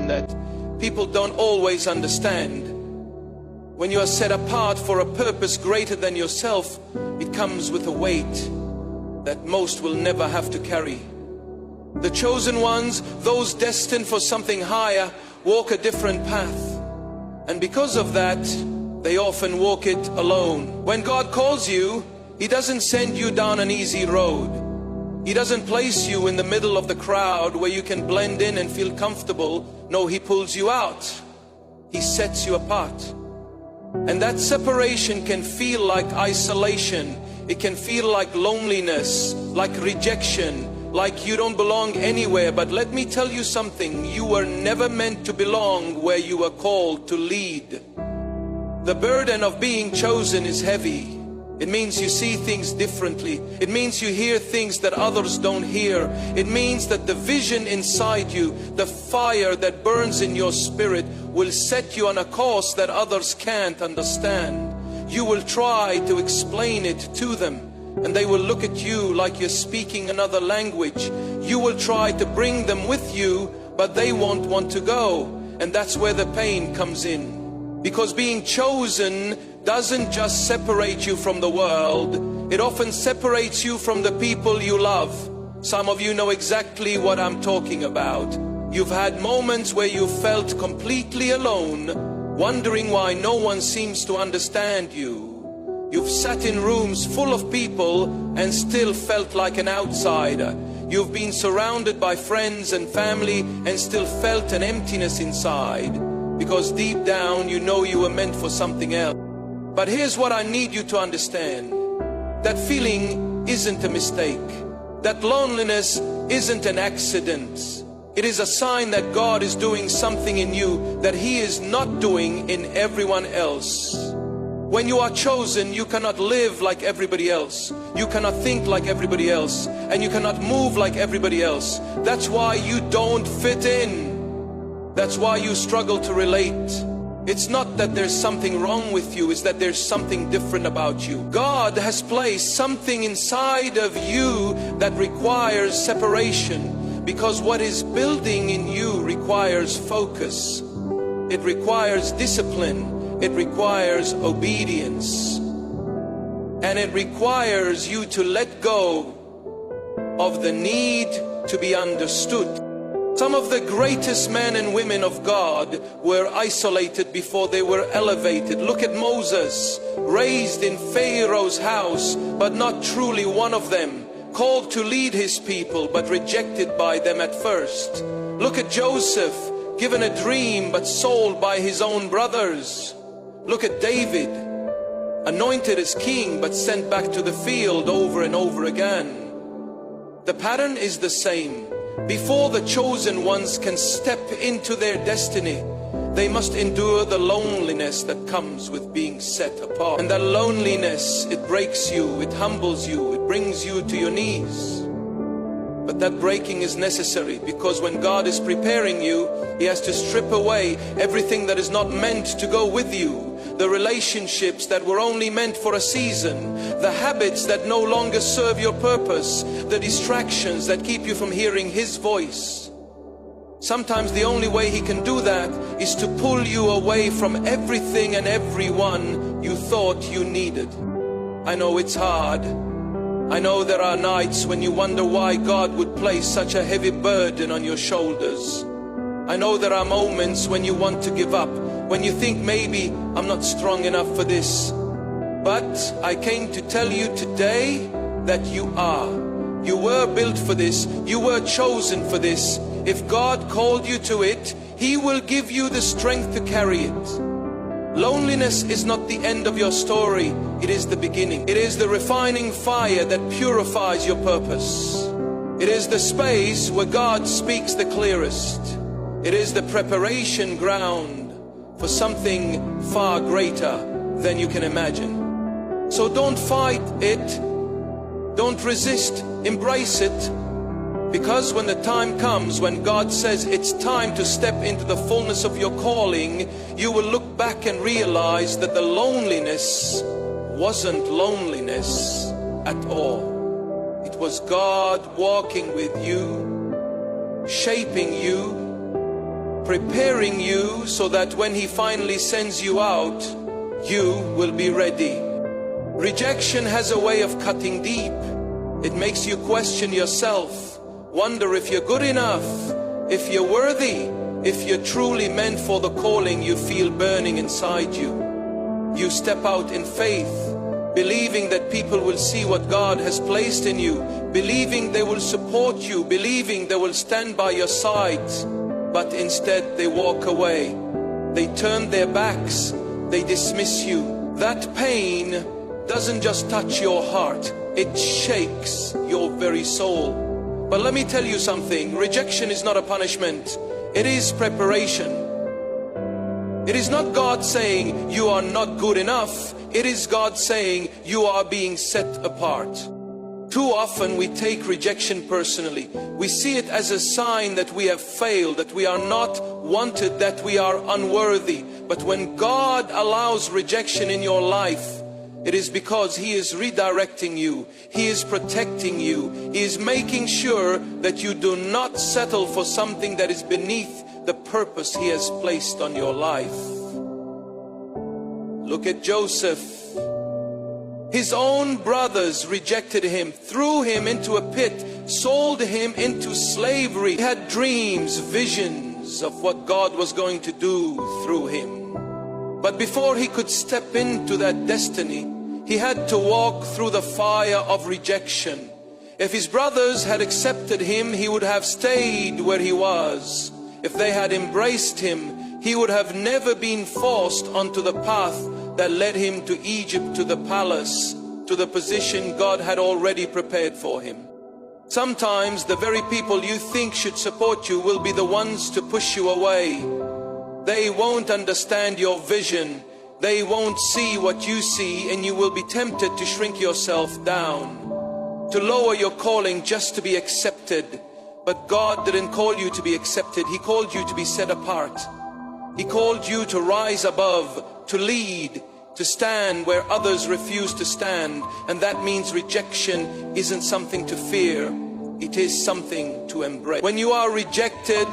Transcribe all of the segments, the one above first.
lesson that people don't always understand. When you are set apart for a purpose greater than yourself, it comes with a weight that most will never have to carry. The chosen ones, those destined for something higher, walk a different path. And because of that, they often walk it alone. When God calls you, He doesn't send you down an easy road. He doesn't place you in the middle of the crowd where you can blend in and feel comfortable. No, He pulls you out. He sets you apart. And that separation can feel like isolation. It can feel like loneliness, like rejection, like you don't belong anywhere. But let me tell you something. You were never meant to belong where you were called to lead. The burden of being chosen is heavy. It means you see things differently. It means you hear things that others don't hear. It means that the vision inside you, the fire that burns in your spirit, will set you on a course that others can't understand. You will try to explain it to them, and they will look at you like you're speaking another language. You will try to bring them with you, but they won't want to go. And that's where the pain comes in. Because being chosen doesn't just separate you from the world, it often separates you from the people you love. Some of you know exactly what I'm talking about. You've had moments where you felt completely alone, wondering why no one seems to understand you. You've sat in rooms full of people and still felt like an outsider. You've been surrounded by friends and family and still felt an emptiness inside. Because deep down you know you were meant for something else. But here's what I need you to understand. That feeling isn't a mistake. That loneliness isn't an accident. It is a sign that God is doing something in you that He is not doing in everyone else. When you are chosen, you cannot live like everybody else. You cannot think like everybody else. And you cannot move like everybody else. That's why you don't fit in. That's why you struggle to relate. It's not that there's something wrong with you, it's that there's something different about you. God has placed something inside of you that requires separation, because what is building in you requires focus. It requires discipline. It requires obedience. And it requires you to let go of the need to be understood. Some of the greatest men and women of God were isolated before they were elevated. Look at Moses, raised in Pharaoh's house, but not truly one of them. Called to lead his people, but rejected by them at first. Look at Joseph, given a dream, but sold by his own brothers. Look at David, anointed as king, but sent back to the field over and over again. The pattern is the same. Before the chosen ones can step into their destiny, they must endure the loneliness that comes with being set apart. And that loneliness, it breaks you, it humbles you, it brings you to your knees. But that breaking is necessary, because when God is preparing you, He has to strip away everything that is not meant to go with you. The relationships that were only meant for a season, the habits that no longer serve your purpose, the distractions that keep you from hearing His voice. Sometimes the only way He can do that is to pull you away from everything and everyone you thought you needed. I know it's hard. I know there are nights when you wonder why God would place such a heavy burden on your shoulders. I know there are moments when you want to give up, when you think maybe I'm not strong enough for this. But I came to tell you today that you are. You were built for this. You were chosen for this. If God called you to it, He will give you the strength to carry it. Loneliness is not the end of your story. It is the beginning. It is the refining fire that purifies your purpose. It is the space where God speaks the clearest. It is the preparation ground for something far greater than you can imagine. So don't fight it. Don't resist. Embrace it. Because when the time comes, when God says it's time to step into the fullness of your calling, you will look back and realize that the loneliness wasn't loneliness at all. It was God walking with you, shaping you, preparing you so that when He finally sends you out, you will be ready. Rejection has a way of cutting deep. It makes you question yourself, wonder if you're good enough, if you're worthy, if you're truly meant for the calling you feel burning inside you. You step out in faith, believing that people will see what God has placed in you, believing they will support you, believing they will stand by your side. But instead they walk away. They turn their backs. They dismiss you. That pain doesn't just touch your heart. It shakes your very soul. But let me tell you something. Rejection is not a punishment. It is preparation. It is not God saying you are not good enough. It is God saying you are being set apart. Too often we take rejection personally. We see it as a sign that we have failed, that we are not wanted, that we are unworthy. But when God allows rejection in your life, it is because He is redirecting you. He is protecting you. He is making sure that you do not settle for something that is beneath the purpose He has placed on your life. Look at Joseph. His own brothers rejected him, threw him into a pit, sold him into slavery. He had dreams, visions of what God was going to do through him. But before he could step into that destiny, he had to walk through the fire of rejection. If his brothers had accepted him, he would have stayed where he was. If they had embraced him, he would have never been forced onto the path that led him to Egypt, to the palace, to the position God had already prepared for him. Sometimes the very people you think should support you will be the ones to push you away. They won't understand your vision. They won't see what you see, and you will be tempted to shrink yourself down, to lower your calling just to be accepted. But God didn't call you to be accepted. He called you to be set apart. He called you to rise above, to lead, to stand where others refuse to stand. And that means rejection isn't something to fear. It is something to embrace. When you are rejected,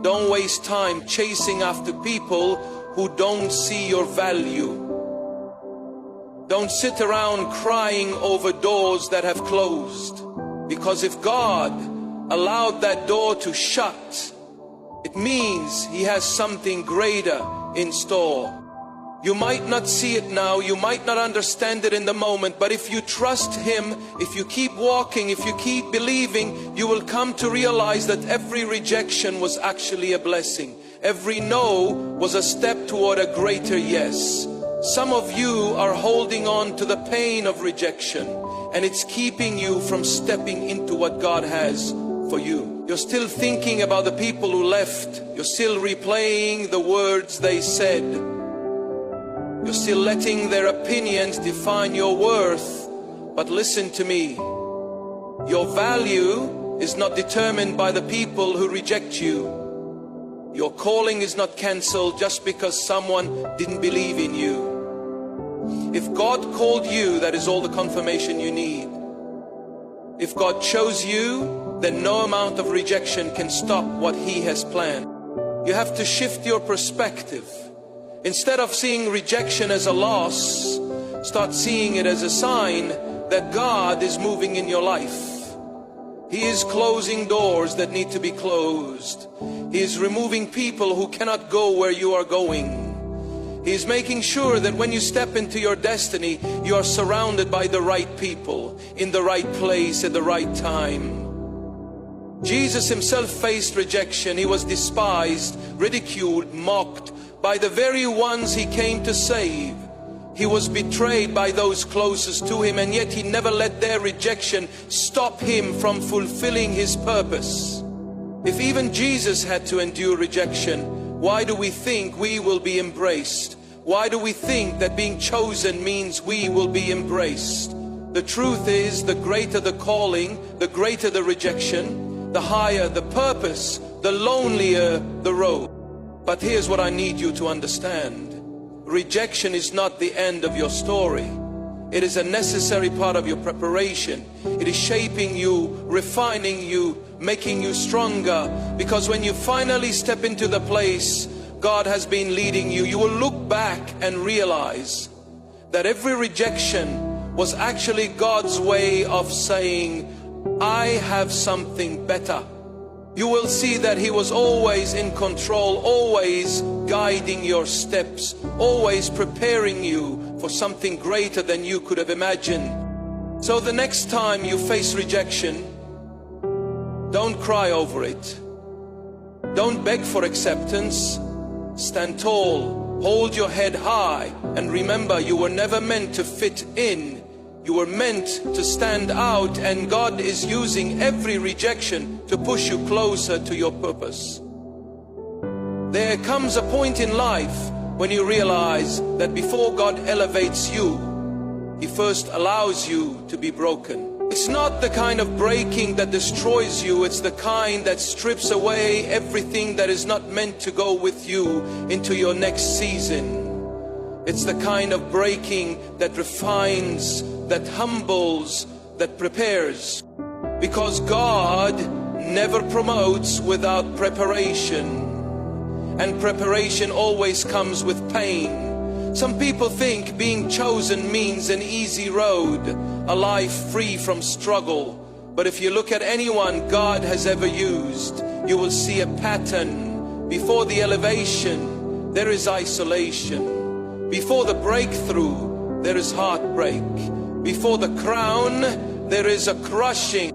don't waste time chasing after people who don't see your value. Don't sit around crying over doors that have closed. Because if God allowed that door to shut, it means He has something greater in store. You might not see it now, you might not understand it in the moment, but if you trust Him, if you keep walking, if you keep believing, you will come to realize that every rejection was actually a blessing. Every no was a step toward a greater yes. Some of you are holding on to the pain of rejection, and it's keeping you from stepping into what God has for you. You're still thinking about the people who left. You're still replaying the words they said. You're still letting their opinions define your worth. But listen to me. Your value is not determined by the people who reject you. Your calling is not cancelled just because someone didn't believe in you. If God called you, that is all the confirmation you need. If God chose you, then no amount of rejection can stop what He has planned. You have to shift your perspective. Instead of seeing rejection as a loss, start seeing it as a sign that God is moving in your life. He is closing doors that need to be closed. He is removing people who cannot go where you are going. He is making sure that when you step into your destiny, you are surrounded by the right people, in the right place at the right time. Jesus Himself faced rejection. He was despised, ridiculed, mocked by the very ones He came to save. He was betrayed by those closest to Him, and yet He never let their rejection stop Him from fulfilling His purpose. If even Jesus had to endure rejection, why do we think we will be embraced? Why do we think that being chosen means we will be embraced? The truth is, the greater the calling, the greater the rejection, the higher the purpose, the lonelier the road. But here's what I need you to understand. Rejection is not the end of your story. It is a necessary part of your preparation. It is shaping you, refining you, making you stronger. Because when you finally step into the place God has been leading you, you will look back and realize that every rejection was actually God's way of saying, I have something better. You will see that He was always in control, always guiding your steps, always preparing you for something greater than you could have imagined. So the next time you face rejection, don't cry over it. Don't beg for acceptance. Stand tall, hold your head high, and remember, you were never meant to fit in. You were meant to stand out, and God is using every rejection to push you closer to your purpose. There comes a point in life when you realize that before God elevates you, He first allows you to be broken. It's not the kind of breaking that destroys you, it's the kind that strips away everything that is not meant to go with you into your next season. It's the kind of breaking that refines, that humbles, that prepares. Because God never promotes without preparation. And preparation always comes with pain. Some people think being chosen means an easy road, a life free from struggle. But if you look at anyone God has ever used, you will see a pattern. Before the elevation, there is isolation. Before the breakthrough, there is heartbreak. Before the crown, there is a crushing.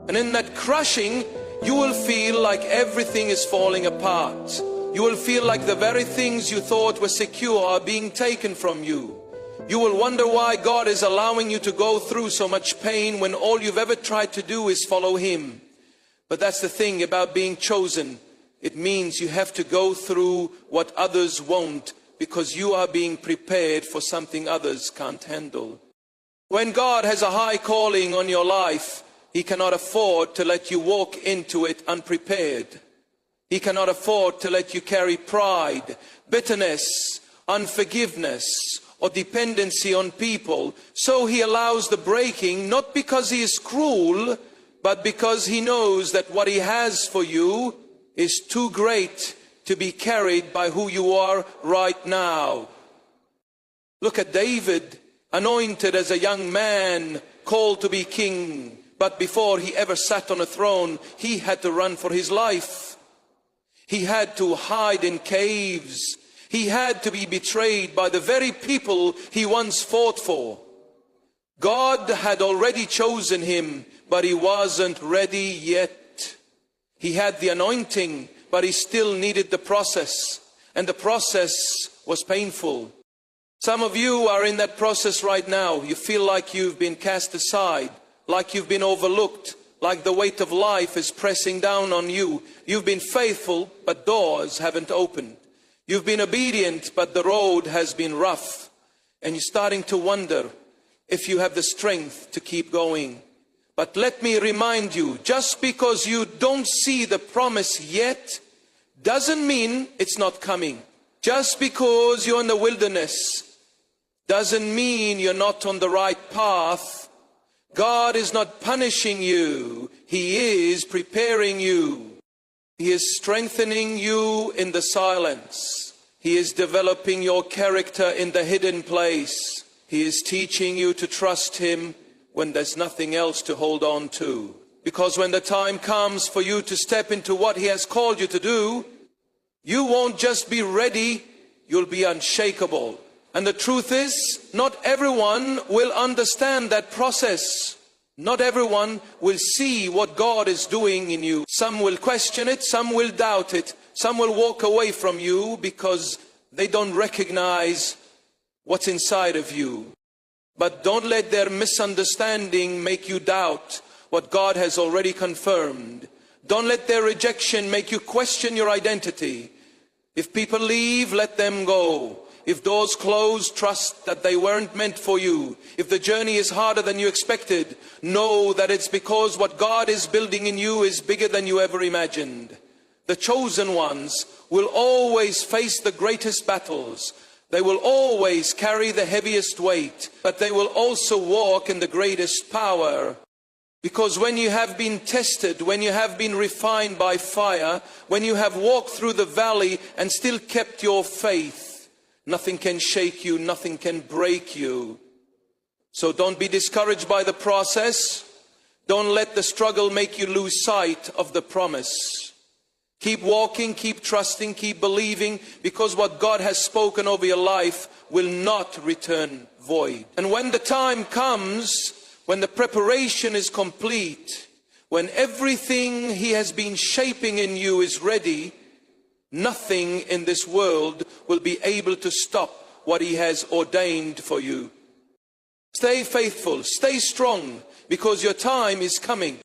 And in that crushing, you will feel like everything is falling apart. You will feel like the very things you thought were secure are being taken from you. You will wonder why God is allowing you to go through so much pain when all you've ever tried to do is follow Him. But that's the thing about being chosen. It means you have to go through what others won't, because you are being prepared for something others can't handle. When God has a high calling on your life, He cannot afford to let you walk into it unprepared. He cannot afford to let you carry pride, bitterness, unforgiveness, or dependency on people. So He allows the breaking, not because He is cruel, but because He knows that what He has for you is too great to be carried by who you are right now. Look at David, anointed as a young man, called to be king. But before he ever sat on a throne, he had to run for his life. He had to hide in caves. He had to be betrayed by the very people he once fought for. God had already chosen him, but he wasn't ready yet. He had the anointing, but he still needed the process. And the process was painful. Some of you are in that process right now. You feel like you've been cast aside, like you've been overlooked, like the weight of life is pressing down on you. You've been faithful, but doors haven't opened. You've been obedient, but the road has been rough. And you're starting to wonder if you have the strength to keep going. But let me remind you, just because you don't see the promise yet, doesn't mean it's not coming. Just because you're in the wilderness, doesn't mean you're not on the right path. God is not punishing you. He is preparing you. He is strengthening you in the silence. He is developing your character in the hidden place. He is teaching you to trust Him when there's nothing else to hold on to. Because when the time comes for you to step into what He has called you to do, you won't just be ready, you'll be unshakable. And the truth is, not everyone will understand that process. Not everyone will see what God is doing in you. Some will question it, some will doubt it, some will walk away from you because they don't recognize what's inside of you. But don't let their misunderstanding make you doubt what God has already confirmed. Don't let their rejection make you question your identity. If people leave, let them go. If doors close, trust that they weren't meant for you. If the journey is harder than you expected, know that it's because what God is building in you is bigger than you ever imagined. The chosen ones will always face the greatest battles. They will always carry the heaviest weight, but they will also walk in the greatest power. Because when you have been tested, when you have been refined by fire, when you have walked through the valley and still kept your faith, nothing can shake you, nothing can break you. So don't be discouraged by the process. Don't let the struggle make you lose sight of the promise. Keep walking, keep trusting, keep believing, because what God has spoken over your life will not return void. And when the time comes, when the preparation is complete, when everything He has been shaping in you is ready, nothing in this world will be able to stop what He has ordained for you. Stay faithful, stay strong, because your time is coming.